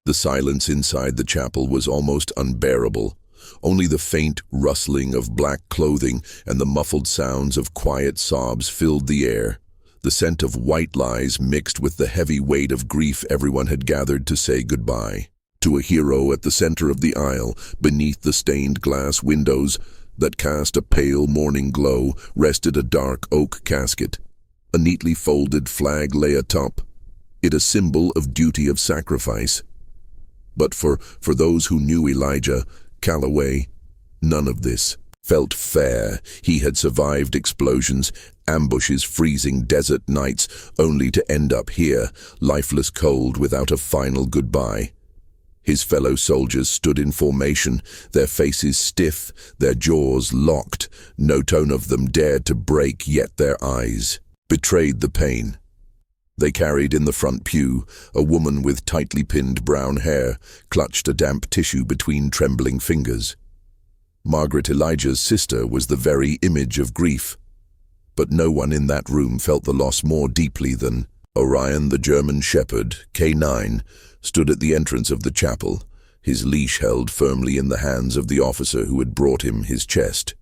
The silence inside the chapel was almost unbearable. Only the faint rustling of black clothing and the muffled sounds of quiet sobs filled the air. The scent of white lies mixed with the heavy weight of grief everyone had gathered to say goodbye. To a hero at the center of the aisle, beneath the stained glass windows that cast a pale morning glow, rested a dark oak casket. A neatly folded flag lay atop it, a symbol of duty of sacrifice. But for those who knew Elijah Calloway, none of this felt fair. He had survived explosions, ambushes, freezing desert nights, only to end up here, lifeless cold, without a final goodbye. His fellow soldiers stood in formation, their faces stiff, their jaws locked. No tone of them dared to break, yet their eyes betrayed the pain. They carried in the front pew a woman with tightly pinned brown hair, clutched a damp tissue between trembling fingers. Margaret, Elijah's sister, was the very image of grief. But no one in that room felt the loss more deeply than Orion, the German shepherd, K9, stood at the entrance of the chapel, his leash held firmly in the hands of the officer who had brought him his chest.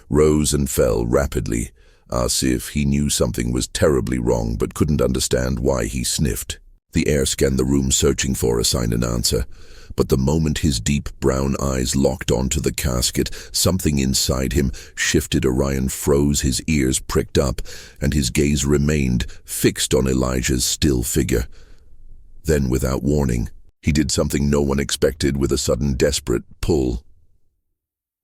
Rose and fell rapidly, as if he knew something was terribly wrong but couldn't understand why. He sniffed. The air scanned the room, searching for a sign and answer. But the moment his deep brown eyes locked onto the casket, something inside him shifted. Orion froze, his ears pricked up, and his gaze remained fixed on Elijah's still figure. Then, without warning, he did something no one expected. With a sudden, desperate pull,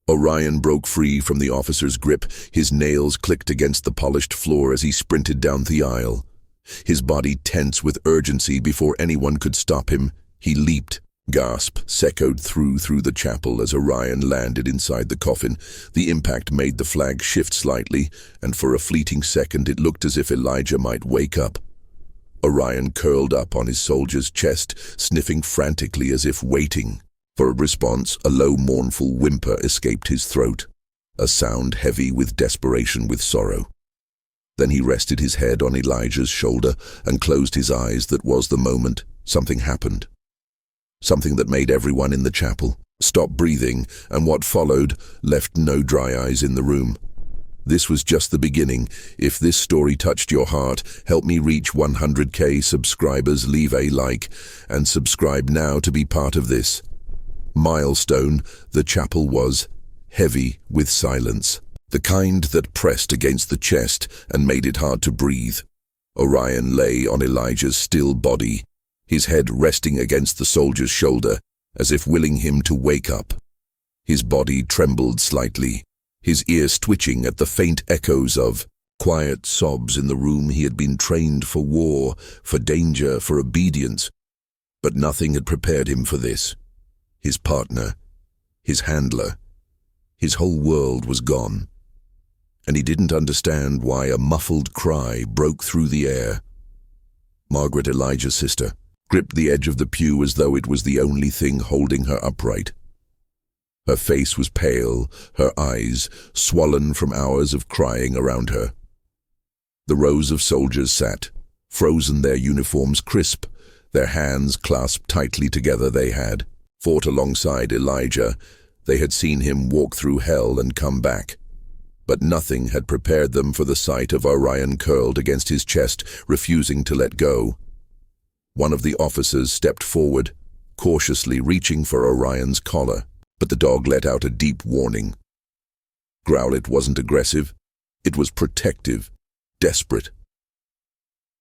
Orion broke free from the officer's grip. His nails clicked against the polished floor as he sprinted down the aisle. His body tense with urgency. Before anyone could stop him, he leaped. Gasps echoed through the chapel as Orion landed inside the coffin. The impact made the flag shift slightly, and for a fleeting second it looked as if Elijah might wake up. Orion curled up on his soldier's chest, sniffing frantically as if waiting for a response. A low, mournful whimper escaped his throat, a sound heavy with desperation, with sorrow. Then he rested his head on Elijah's shoulder and closed his eyes. That was the moment. Something happened. Something that made everyone in the chapel stop breathing, and what followed left no dry eyes in the room. This was just the beginning. If this story touched your heart, help me reach 100K subscribers. Leave a like and subscribe now to be part of this milestone. The chapel was heavy with silence, the kind that pressed against the chest and made it hard to breathe. Orion lay on Elijah's still body, his head resting against the soldier's shoulder, as if willing him to wake up. His body trembled slightly, his ears twitching at the faint echoes of quiet sobs in the room. He had been trained for war, for danger, for obedience, but nothing had prepared him for this. His partner, his handler, his whole world was gone, and he didn't understand why. A muffled cry broke through the air. Margaret, Elijah's sister, gripped the edge of the pew as though it was the only thing holding her upright. Her face was pale, her eyes swollen from hours of crying around her. The rows of soldiers sat, frozen, their uniforms crisp, their hands clasped tightly together. They had fought alongside Elijah. They had seen him walk through hell and come back. But nothing had prepared them for the sight of Orion curled against his chest, refusing to let go. One of the officers stepped forward, cautiously reaching for Orion's collar, but the dog let out a deep warning growl. It wasn't aggressive, it was protective, desperate.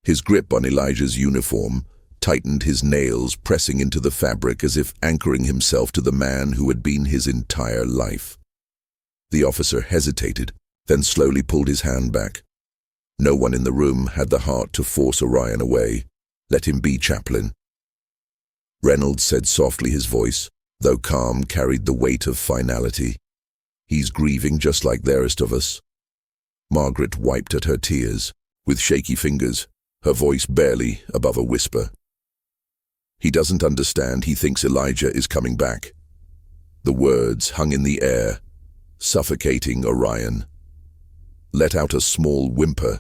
His grip on Elijah's uniform tightened, his nails pressing into the fabric as if anchoring himself to the man who had been his entire life. The officer hesitated, then slowly pulled his hand back. No one in the room had the heart to force Orion away. Let him be, chaplain, Reynolds said softly. His voice, though calm, carried the weight of finality. He's grieving just like the rest of us. Margaret wiped at her tears with shaky fingers, her voice barely above a whisper. He doesn't understand. He thinks Elijah is coming back. The words hung in the air, suffocating. Orion let out a small whimper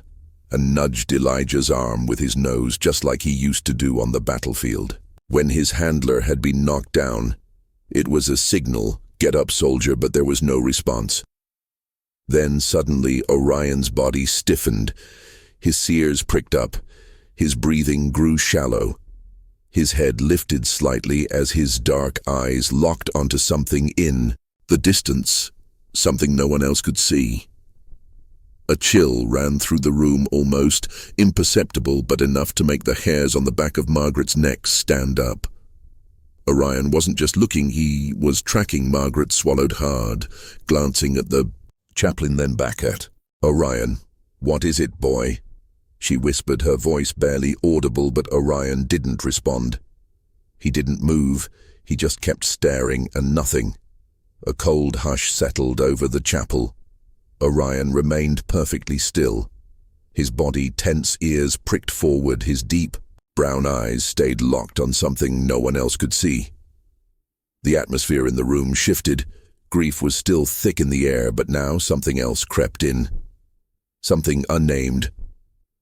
and nudged Elijah's arm with his nose, just like he used to do on the battlefield. When his handler had been knocked down, it was a signal, "Get up, soldier," but there was no response. Then suddenly Orion's body stiffened. His ears pricked up. His breathing grew shallow. His head lifted slightly as his dark eyes locked onto something in the distance, something no one else could see. A chill ran through the room, almost imperceptible but enough to make the hairs on the back of Margaret's neck stand up. Orion wasn't just looking, he was tracking. Margaret swallowed hard, glancing at the chaplain, then back at Orion. "What is it, boy?" she whispered, her voice barely audible, but Orion didn't respond. He didn't move, he just kept staring, and nothing. A cold hush settled over the chapel. Orion remained perfectly still. His body tense, ears pricked forward, his deep, brown eyes stayed locked on something no one else could see. The atmosphere in the room shifted. Grief was still thick in the air, but now something else crept in. Something unnamed.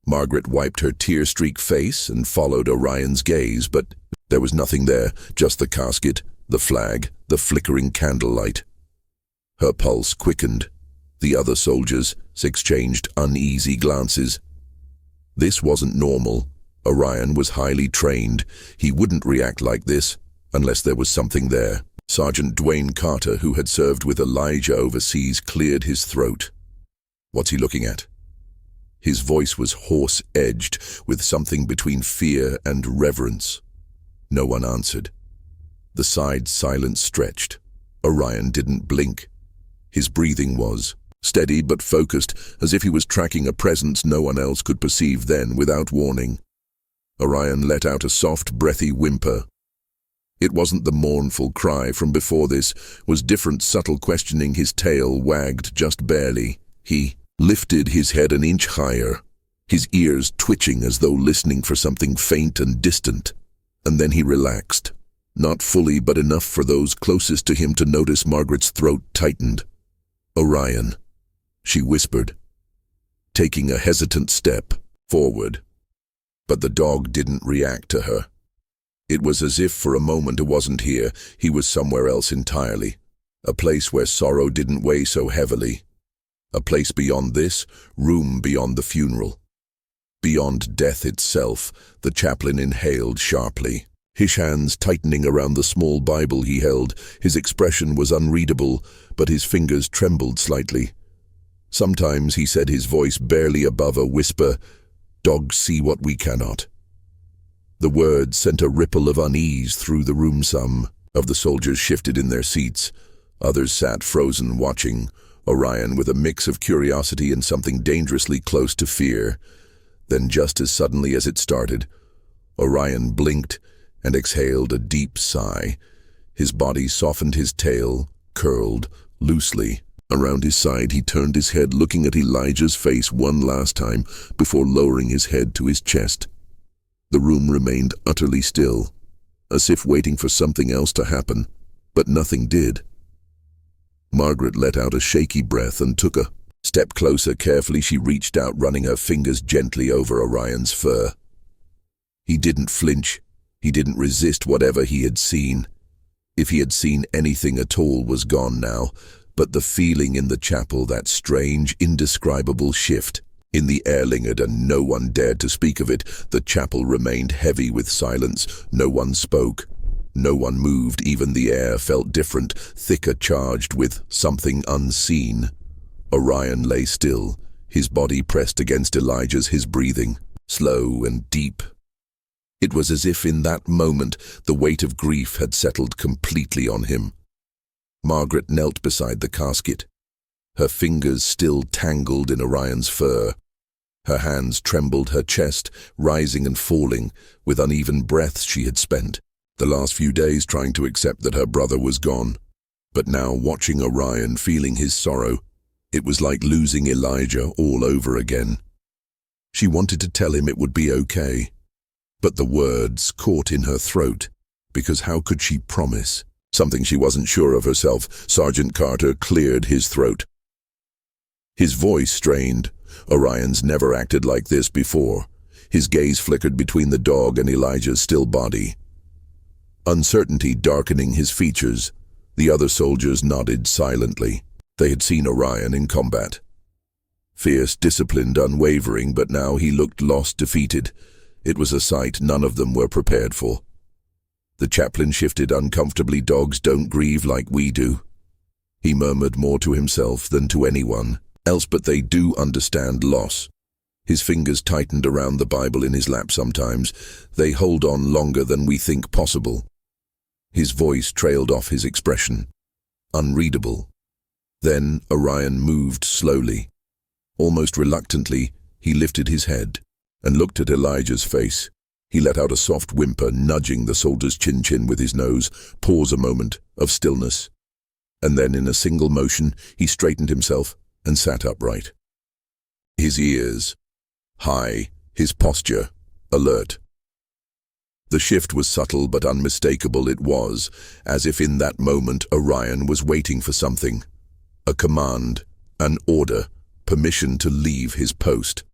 Margaret wiped her tear-streaked face and followed Orion's gaze, but there was nothing there, just the casket, the flag, the flickering candlelight. Her pulse quickened. The other soldiers exchanged uneasy glances. This wasn't normal. Orion was highly trained. He wouldn't react like this unless there was something there. Sergeant Dwayne Carter, who had served with Elijah overseas, cleared his throat. "What's he looking at?" His voice was hoarse-edged, with something between fear and reverence. No one answered. The side silence stretched. Orion didn't blink. His breathing was steady but focused, as if he was tracking a presence no one else could perceive. Then, without warning, Orion let out a soft, breathy whimper. It wasn't the mournful cry from before. This was different, subtle questioning. His tail wagged just barely. He lifted his head an inch higher, his ears twitching as though listening for something faint and distant. And then he relaxed. Not fully, but enough for those closest to him to notice. Margaret's throat tightened. "Orion," she whispered, taking a hesitant step forward. But the dog didn't react to her. It was as if for a moment it wasn't here, he was somewhere else entirely. A place where sorrow didn't weigh so heavily. A place beyond this, room beyond the funeral. Beyond death itself. The chaplain inhaled sharply, his hands tightening around the small Bible he held. His expression was unreadable, but his fingers trembled slightly. Sometimes, he said, his voice barely above a whisper, "Dogs see what we cannot." The words sent a ripple of unease through the room. Some of the soldiers shifted in their seats. Others sat frozen, watching Orion with a mix of curiosity and something dangerously close to fear. Then, just as suddenly as it started, Orion blinked and exhaled a deep sigh. His body softened, his tail curled loosely around his side. He turned his head, looking at Elijah's face one last time before lowering his head to his chest. The room remained utterly still, as if waiting for something else to happen, but nothing did. Margaret let out a shaky breath and took a step closer. Carefully she reached out, running her fingers gently over Orion's fur. He didn't flinch. He didn't resist whatever he had seen. If he had seen anything at all, was gone now. But the feeling in the chapel, that strange, indescribable shift in the air lingered, and no one dared to speak of it. The chapel remained heavy with silence. No one spoke. No one moved. Even the air felt different, thicker, charged with something unseen. Orion lay still, his body pressed against Elijah's, his breathing slow and deep. It was as if in that moment the weight of grief had settled completely on him. Margaret knelt beside the casket, her fingers still tangled in Orion's fur. Her hands trembled, her chest rising and falling with uneven breaths. She had spent the last few days trying to accept that her brother was gone. But now, watching Orion, feeling his sorrow, it was like losing Elijah all over again. She wanted to tell him it would be okay, but the words caught in her throat, because how could she promise something she wasn't sure of herself? Sergeant Carter cleared his throat. His voice strained. Orion's never acted like this before. His gaze flickered between the dog and Elijah's still body. uncertainty darkening his features. The other soldiers nodded silently. They had seen Orion in combat. Fierce, disciplined, unwavering, but now he looked lost, defeated. It was a sight none of them were prepared for. The chaplain shifted uncomfortably. "Dogs don't grieve like we do," he murmured, more to himself than to anyone else, "but they do understand loss." His fingers tightened around the Bible in his lap. "Sometimes they hold on longer than we think possible." His voice trailed off, his expression unreadable. Then Orion moved slowly. Almost reluctantly, he lifted his head and looked at Elijah's face. He let out a soft whimper, nudging the soldier's chin with his nose. Pause, a moment of stillness. And then, in a single motion, he straightened himself and sat upright. His ears high, his posture alert. The shift was subtle but unmistakable. It was as if in that moment Orion was waiting for something. A command, an order, permission to leave his post.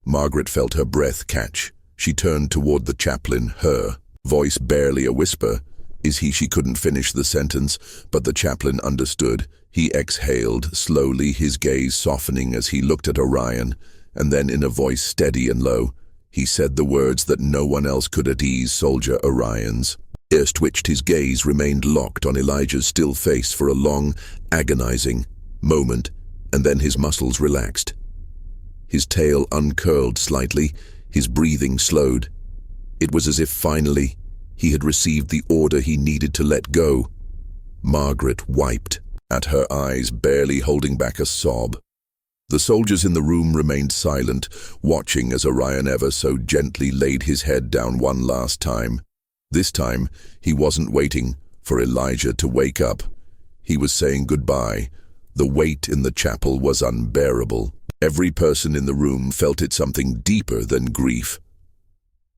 Margaret felt her breath catch. She turned toward the chaplain, her voice barely a whisper. She couldn't finish the sentence, but the chaplain understood. He exhaled slowly, his gaze softening as he looked at Orion, and then in a voice steady and low, he said the words that no one else could at ease. "Soldier." Orion's ears twitched, his gaze remained locked on Elijah's still face for a long, agonizing moment, and then his muscles relaxed. His tail uncurled slightly, his breathing slowed. It was as if finally he had received the order he needed to let go. Margaret wiped at her eyes, barely holding back a sob. The soldiers in the room remained silent, watching as Orion ever so gently laid his head down one last time. This time, he wasn't waiting for Elijah to wake up. He was saying goodbye. The weight in the chapel was unbearable. Every person in the room felt it, something deeper than grief,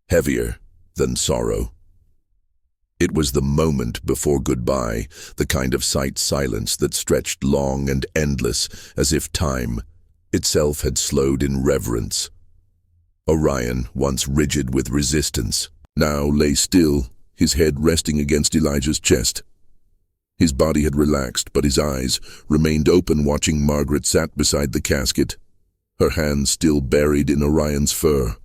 heavier than sorrow. It was the moment before goodbye, the kind of silence that stretched long and endless, as if time itself had slowed in reverence. Orion, once rigid with resistance, now lay still, his head resting against Elijah's chest. His body had relaxed, but his eyes remained open, watching. Margaret sat beside the casket, her hands still buried in Orion's fur.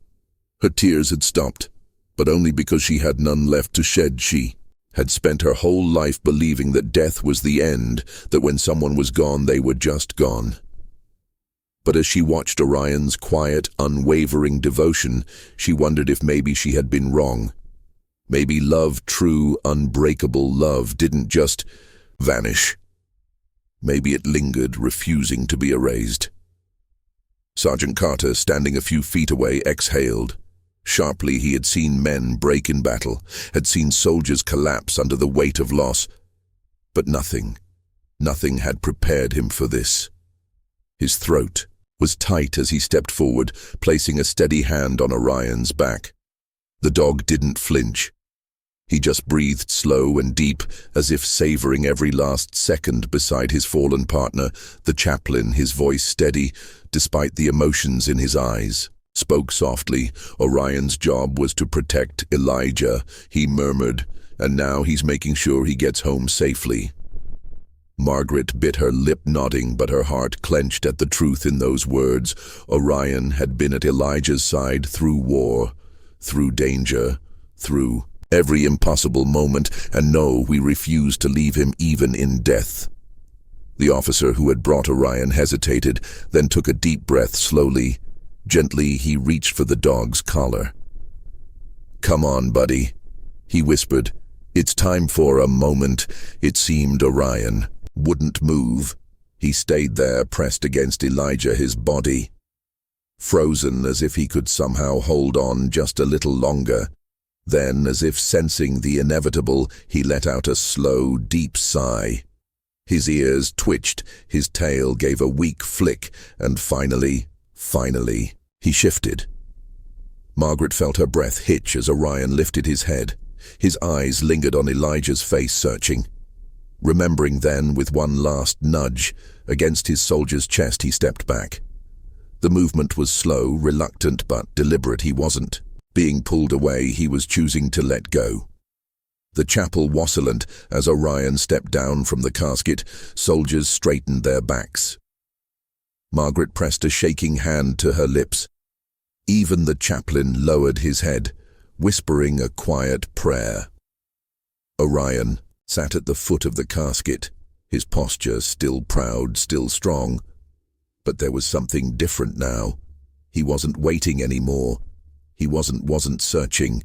Her tears had stopped, but only because she had none left to shed. She had spent her whole life believing that death was the end, that when someone was gone, they were just gone. But as she watched Orion's quiet, unwavering devotion, she wondered if maybe she had been wrong. Maybe love, true, unbreakable love, didn't just vanish. Maybe it lingered, refusing to be erased. Sergeant Carter, standing a few feet away, exhaled. Sharply, he had seen men break in battle, had seen soldiers collapse under the weight of loss. But nothing had prepared him for this. His throat was tight as he stepped forward, placing a steady hand on Orion's back. The dog didn't flinch. He just breathed slow and deep, as if savoring every last second beside his fallen partner. The chaplain, his voice steady, despite the emotions in his eyes, spoke softly. "Orion's job was to protect Elijah," he murmured, "and now he's making sure he gets home safely." Margaret bit her lip, nodding, but her heart clenched at the truth in those words. Orion had been at Elijah's side through war, through danger, through every impossible moment, and no, we refused to leave him even in death. The officer who had brought Orion hesitated, then took a deep breath. Slowly, gently, he reached for the dog's collar. "Come on, buddy," he whispered. "It's time for a moment." It seemed Orion wouldn't move. He stayed there, pressed against Elijah, his body frozen, as if he could somehow hold on just a little longer. Then, as if sensing the inevitable, he let out a slow, deep sigh. His ears twitched, his tail gave a weak flick, and finally, he shifted. Margaret felt her breath hitch as Orion lifted his head. His eyes lingered on Elijah's face, searching. Remembering then, with one last nudge against his soldier's chest, he stepped back. The movement was slow, reluctant, but deliberate. He wasn't being pulled away, he was choosing to let go. The chapel wassailed as Orion stepped down from the casket. Soldiers straightened their backs. Margaret pressed a shaking hand to her lips. Even the chaplain lowered his head, whispering a quiet prayer. Orion sat at the foot of the casket, his posture still proud, still strong. But there was something different now. He wasn't waiting anymore. He wasn't searching.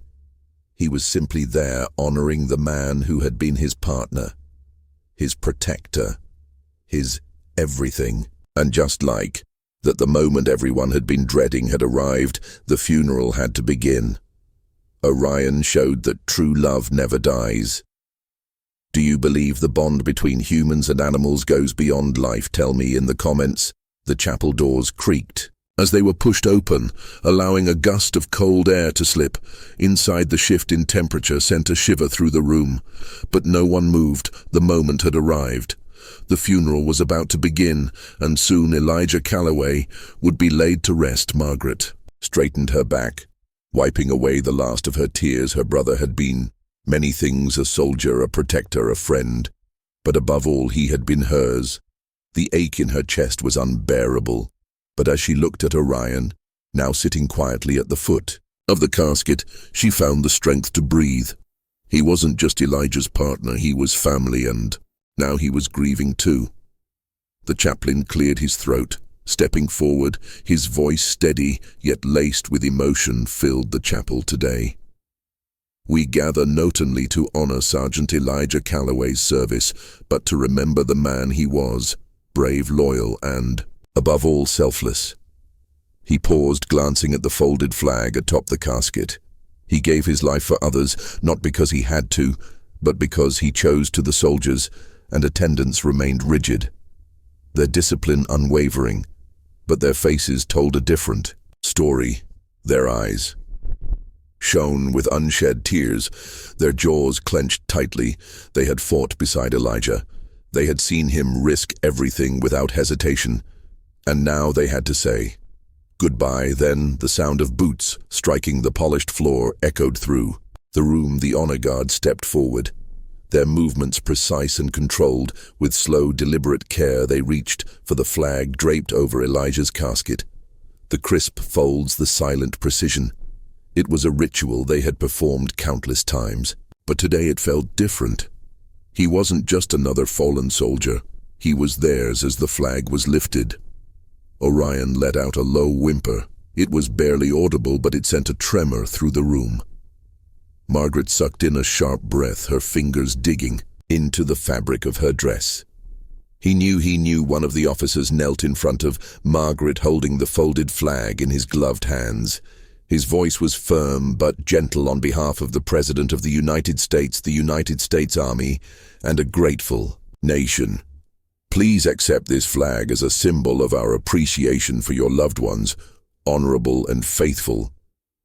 He was simply there, honoring the man who had been his partner, his protector, his everything. And just like that, the moment everyone had been dreading had arrived, the funeral had to begin. Orion showed that true love never dies. Do you believe the bond between humans and animals goes beyond life? Tell me in the comments. The chapel doors creaked as they were pushed open, allowing a gust of cold air to slip. Inside, the shift in temperature sent a shiver through the room. But no one moved. The moment had arrived. The funeral was about to begin, and soon Elijah Calloway would be laid to rest. Margaret straightened her back, wiping away the last of her tears. Her brother had been many things: a soldier, a protector, a friend. But above all, he had been hers. The ache in her chest was unbearable. But as she looked at Orion, now sitting quietly at the foot of the casket, she found the strength to breathe. He wasn't just Elijah's partner, he was family, and now he was grieving too. The chaplain cleared his throat, stepping forward, his voice steady yet laced with emotion, filled the chapel today. We gather not only to honor Sergeant Elijah Calloway's service, but to remember the man he was, brave, loyal, and, above all, selfless. He paused, glancing at the folded flag atop the casket. He gave his life for others, not because he had to, but because he chose to. The soldiers and attendants remained rigid, their discipline unwavering, but their faces told a different story. Their eyes shone with unshed tears, their jaws clenched tightly. They had fought beside Elijah. They had seen him risk everything without hesitation, and now they had to say goodbye. Then the sound of boots striking the polished floor echoed through the room. The honor guard stepped forward, their movements precise and controlled. With slow, deliberate care, they reached for the flag draped over Elijah's casket. The crisp folds, the silent precision. It was a ritual they had performed countless times, but today it felt different. He wasn't just another fallen soldier. He was theirs as the flag was lifted. Orion let out a low whimper. It was barely audible, but it sent a tremor through the room. Margaret sucked in a sharp breath, her fingers digging into the fabric of her dress. He knew. One of the officers knelt in front of Margaret, holding the folded flag in his gloved hands. His voice was firm but gentle. On behalf of the President of the United States Army, and a grateful nation, please accept this flag as a symbol of our appreciation for your loved ones, honorable and faithful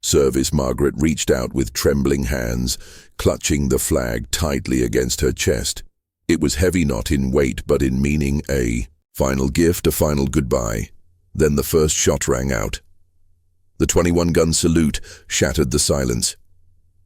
service. Margaret reached out with trembling hands, clutching the flag tightly against her chest. It was heavy, not in weight but in meaning, a final gift, a final goodbye. Then the first shot rang out. The 21-gun salute shattered the silence,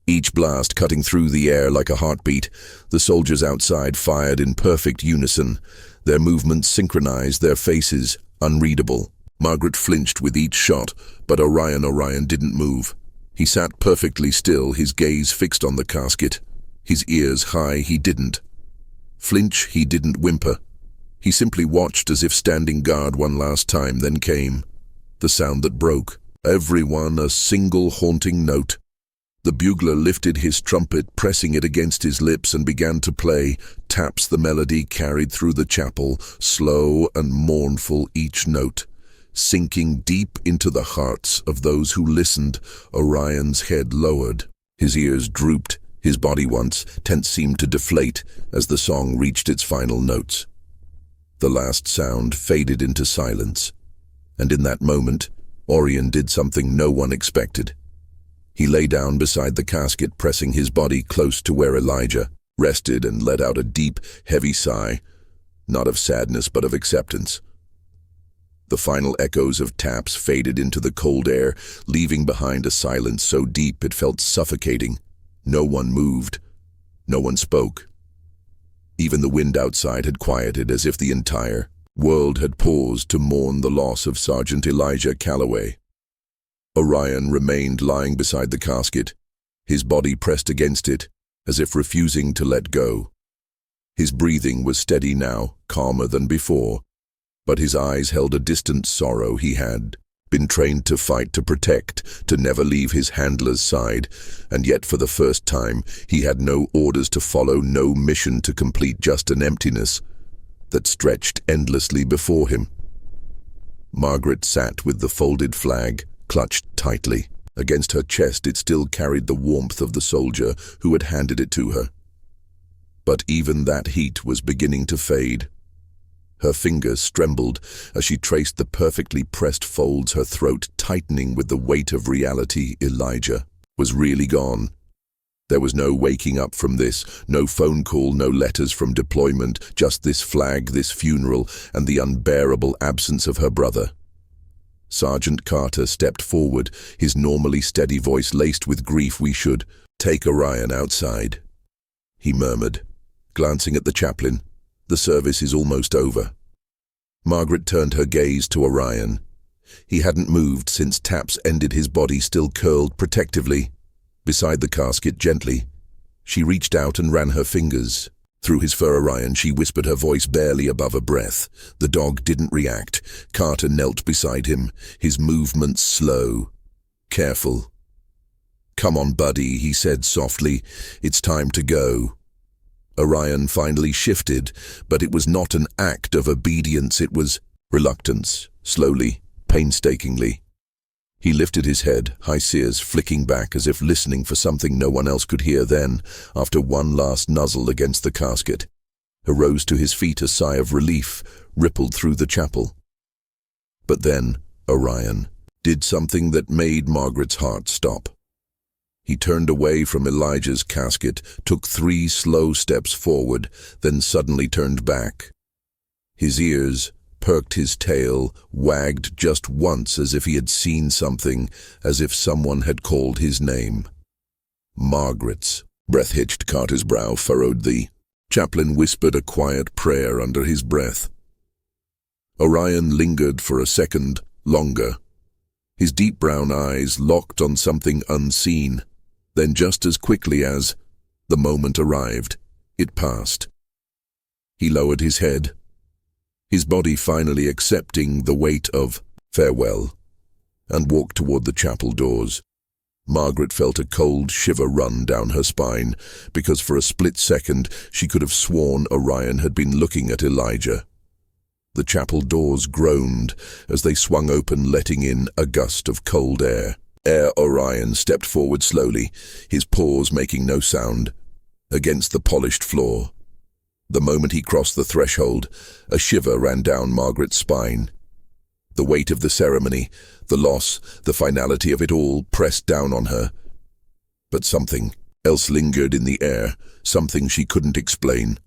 each blast cutting through the air like a heartbeat. The soldiers outside fired in perfect unison, their movements synchronized, their faces unreadable. Margaret flinched with each shot, but Orion didn't move. He sat perfectly still, his gaze fixed on the casket, his ears high. He didn't flinch, he didn't whimper. He simply watched, as if standing guard one last time. Then came the sound that broke everyone, a single haunting note. The bugler lifted his trumpet, pressing it against his lips, and began to play taps. The melody carried through the chapel, slow and mournful, each note sinking deep into the hearts of those who listened. Orion's head lowered, his ears drooped, his body, once tense, seemed to deflate as the song reached its final notes. The last sound faded into silence, and in that moment, Orion did something no one expected. He lay down beside the casket, pressing his body close to where Elijah rested, and let out a deep, heavy sigh, not of sadness but of acceptance. The final echoes of taps faded into the cold air, leaving behind a silence so deep it felt suffocating. No one moved. No one spoke. Even the wind outside had quieted, as if the entire world had paused to mourn the loss of Sergeant Elijah Calloway. Orion remained lying beside the casket, his body pressed against it, as if refusing to let go. His breathing was steady now, calmer than before, but his eyes held a distant sorrow. He had been trained to fight, to protect, to never leave his handler's side, and yet for the first time he had no orders to follow, no mission to complete, just an emptiness that stretched endlessly before him. Margaret sat with the folded flag clutched tightly. Against her chest it still carried the warmth of the soldier who had handed it to her. But even that heat was beginning to fade. Her fingers trembled as she traced the perfectly pressed folds, her throat tightening with the weight of reality. Elijah was really gone. There was no waking up from this, no phone call, no letters from deployment, just this flag, this funeral, and the unbearable absence of her brother. Sergeant Carter stepped forward, his normally steady voice laced with grief. "We should take Orion outside," he murmured, glancing at the chaplain. "The service is almost over." Margaret turned her gaze to Orion. He hadn't moved since taps ended, his body still curled protectively beside the casket. Gently, she reached out and ran her fingers through his fur. "Orion," she whispered, her voice barely above a breath. The dog didn't react. Carter knelt beside him, his movements slow, careful. "Come on, buddy," he said softly. "It's time to go." Orion finally shifted, but it was not an act of obedience, it was reluctance. Slowly, painstakingly, he lifted his head, high sears flicking back as if listening for something no one else could hear. Then, after one last nuzzle against the casket, he rose to his feet. A sigh of relief rippled through the chapel. But then, Orion did something that made Margaret's heart stop. He turned away from Elijah's casket, took 3 slow steps forward, then suddenly turned back. His ears perked, his tail wagged just once, as if he had seen something, as if someone had called his name. Margaret's breath hitched. Carter's brow furrowed. The chaplain whispered a quiet prayer under his breath. Orion lingered for a second longer, his deep brown eyes locked on something unseen. Then, just as quickly as the moment arrived, it passed. He lowered his head, his body finally accepting the weight of farewell, and walked toward the chapel doors. Margaret felt a cold shiver run down her spine, because for a split second she could have sworn Orion had been looking at Elijah. The chapel doors groaned as they swung open, letting in a gust of cold air. Orion stepped forward slowly, his paws making no sound, against the polished floor. The moment he crossed the threshold, a shiver ran down Margaret's spine. The weight of the ceremony, the loss, the finality of it all pressed down on her. But something else lingered in the air, something she couldn't explain.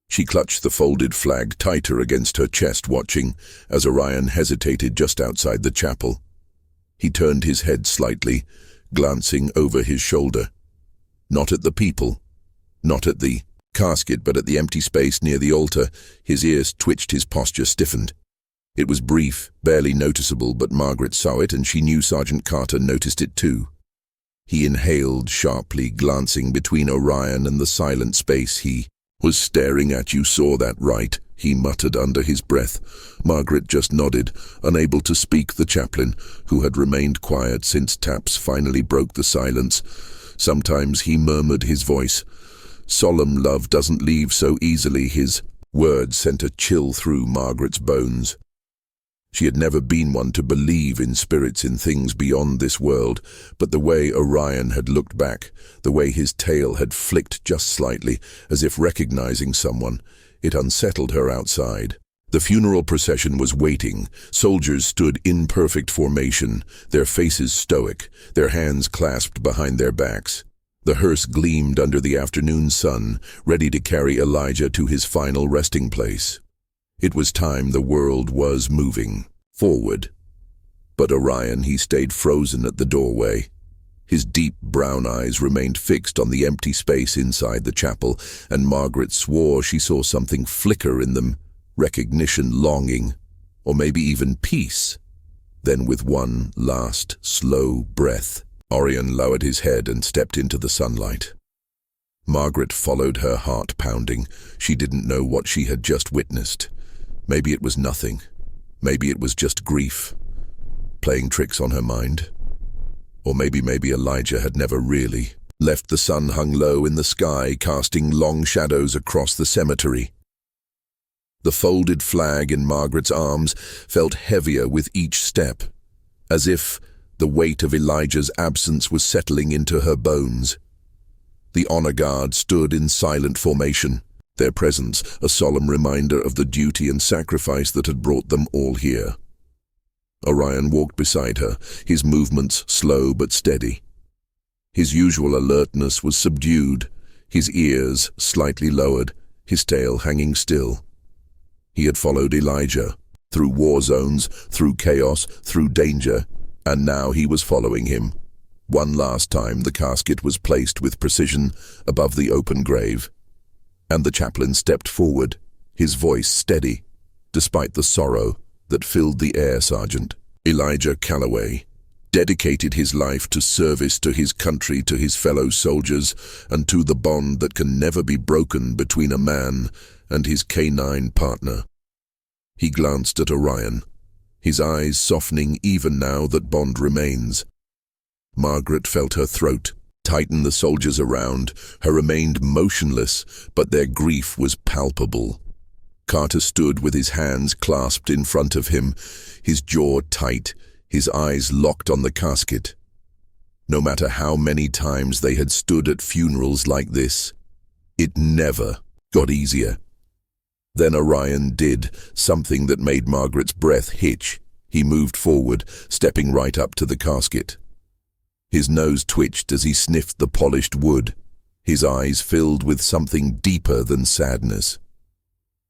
She clutched the folded flag tighter against her chest, watching as Orion hesitated just outside the chapel. He turned his head slightly, glancing over his shoulder. Not at the people, not at the casket, but at the empty space near the altar. His ears twitched, his posture stiffened. It was brief, barely noticeable, but Margaret saw it, and she knew Sergeant Carter noticed it too. He inhaled sharply, glancing between Orion and the silent space. "He was staring at you, saw that, right?" he muttered under his breath. Margaret just nodded, unable to speak. The chaplain, who had remained quiet since taps finally broke the silence. Sometimes, he murmured, his voice, "Solemn love doesn't leave so easily." His words sent a chill through Margaret's bones. She had never been one to believe in spirits, in things beyond this world, but the way Orion had looked back, the way his tail had flicked just slightly, as if recognizing someone, it unsettled her. Outside, the funeral procession was waiting. Soldiers stood in perfect formation, their faces stoic, their hands clasped behind their backs. The hearse gleamed under the afternoon sun, ready to carry Elijah to his final resting place. It was time. The world was moving forward. But Orion, he stayed frozen at the doorway. His deep brown eyes remained fixed on the empty space inside the chapel, and Margaret swore she saw something flicker in them, recognition, longing, or maybe even peace. Then with one last, slow breath, Orion lowered his head and stepped into the sunlight. Margaret followed, her heart pounding. She didn't know what she had just witnessed. Maybe it was nothing. Maybe it was just grief, playing tricks on her mind. Or maybe Elijah had never really left. The sun hung low in the sky, casting long shadows across the cemetery. The folded flag in Margaret's arms felt heavier with each step, as if the weight of Elijah's absence was settling into her bones. The honor guard stood in silent formation, their presence a solemn reminder of the duty and sacrifice that had brought them all here. Orion walked beside her, his movements slow but steady. His usual alertness was subdued, his ears slightly lowered, his tail hanging still. He had followed Elijah, through war zones, through chaos, through danger, and now he was following him. One last time the casket was placed with precision above the open grave, and the chaplain stepped forward, his voice steady, despite the sorrow that filled the air. Sergeant Elijah Calloway dedicated his life to service to his country, to his fellow soldiers, and to the bond that can never be broken between a man and his canine partner. He glanced at Orion, his eyes softening even now that bond remains. Margaret felt her throat tighten. The soldiers around her remained motionless, but their grief was palpable. Carter stood with his hands clasped in front of him, his jaw tight, his eyes locked on the casket. No matter how many times they had stood at funerals like this, it never got easier. Then Orion did something that made Margaret's breath hitch. He moved forward, stepping right up to the casket. His nose twitched as he sniffed the polished wood, his eyes filled with something deeper than sadness.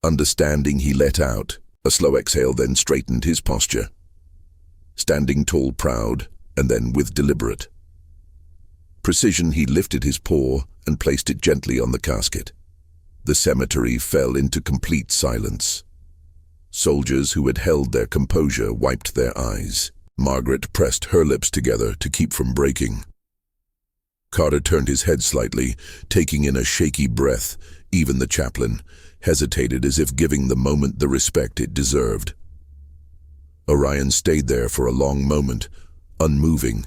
Understanding, he let out a slow exhale, then straightened his posture, standing tall, proud, and then with deliberate precision he lifted his paw and placed it gently on the casket. The cemetery fell into complete silence. Soldiers who had held their composure wiped their eyes. Margaret pressed her lips together to keep from breaking. Carter turned his head slightly, taking in a shaky breath. Even the chaplain hesitated, as if giving the moment the respect it deserved. Orion stayed there for a long moment, unmoving.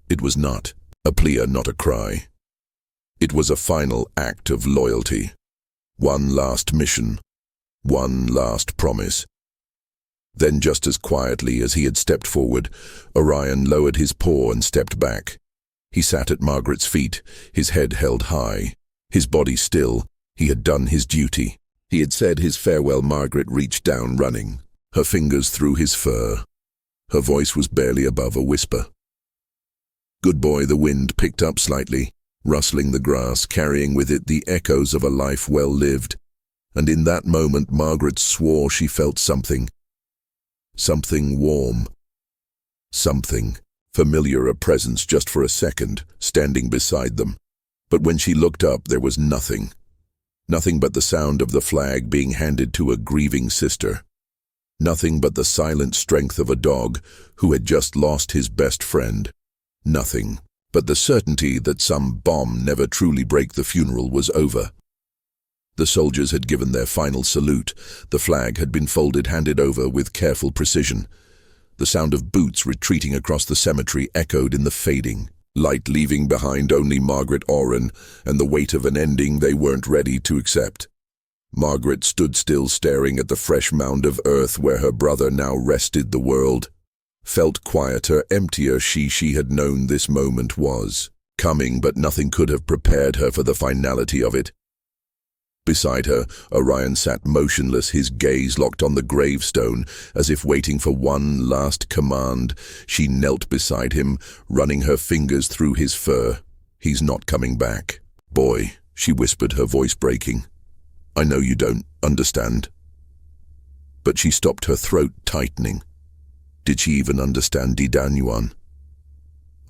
It was not a plea, not a cry. It was a final act of loyalty. One last mission, one last promise. Then, just as quietly as he had stepped forward, Orion lowered his paw and stepped back. He sat at Margaret's feet, his head held high, his body still. He had done his duty. He had said his farewell. Margaret reached down, running her fingers through his fur. Her voice was barely above a whisper. "Good boy." The wind picked up slightly, rustling the grass, carrying with it the echoes of a life well lived. And in that moment Margaret swore she felt something. Something warm. Something familiar, a presence just for a second, standing beside them. But when she looked up, there was nothing. Nothing but the sound of the flag being handed to a grieving sister. Nothing but the silent strength of a dog who had just lost his best friend. Nothing but the certainty that some bomb never truly break. The funeral was over. The soldiers had given their final salute. The flag had been folded, handed over with careful precision. The sound of boots retreating across the cemetery echoed in the fading light, leaving behind only Margaret, Orion, and the weight of an ending they weren't ready to accept. Margaret stood still, staring at the fresh mound of earth where her brother now rested. The world felt quieter, emptier. She had known this moment was coming, but nothing could have prepared her for the finality of it. Beside her, Orion sat motionless, his gaze locked on the gravestone, as if waiting for one last command. She knelt beside him, running her fingers through his fur. "He's not coming back, boy," she whispered, her voice breaking. "I know you don't understand." But she stopped, her throat tightening. Did she even understand Didanuan?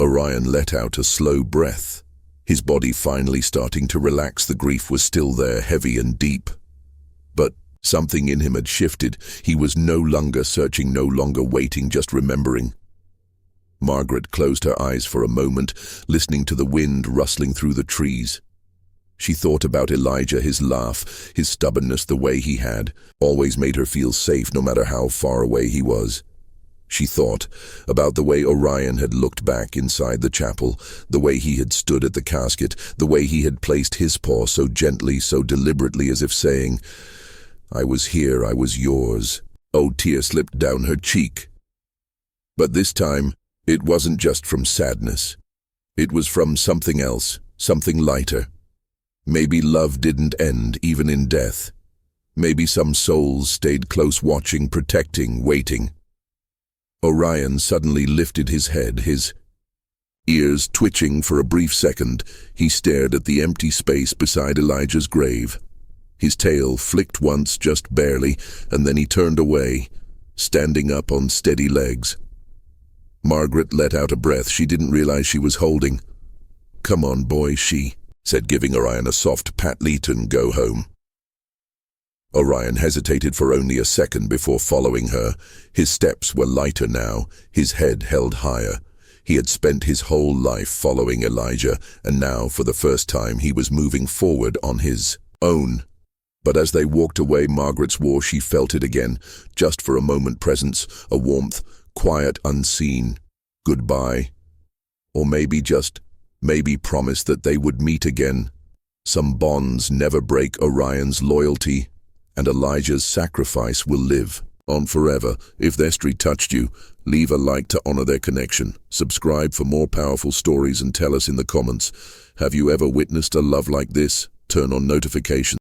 Orion let out a slow breath. His body finally starting to relax. The grief was still there, heavy and deep. But something in him had shifted. He was no longer searching, no longer waiting, just remembering. Margaret closed her eyes for a moment, listening to the wind rustling through the trees. She thought about Elijah, his laugh, his stubbornness, the way he had always made her feel safe no matter how far away he was. She thought about the way Orion had looked back inside the chapel, the way he had stood at the casket, the way he had placed his paw so gently, so deliberately, as if saying, "I was here, I was yours." Oh, tear slipped down her cheek. But this time, it wasn't just from sadness. It was from something else, something lighter. Maybe love didn't end, even in death. Maybe some souls stayed close, watching, protecting, waiting. Orion suddenly lifted his head, his ears twitching for a brief second. He stared at the empty space beside Elijah's grave. His tail flicked once, just barely, and then he turned away, standing up on steady legs. Margaret let out a breath she didn't realize she was holding. "Come on, boy," she said, giving Orion a soft pat. "Lead and go home." Orion hesitated for only a second before following her. His steps were lighter now, his head held higher. He had spent his whole life following Elijah, and now, for the first time, he was moving forward on his own. But as they walked away, Margaret swore she felt it again, just for a moment, presence, a warmth, quiet, unseen. Goodbye. Or maybe promise that they would meet again. Some bonds never break. Orion's loyalty and Elijah's sacrifice will live on forever. If their story touched you, leave a like to honor their connection. Subscribe for more powerful stories and tell us in the comments, have you ever witnessed a love like this? Turn on notifications.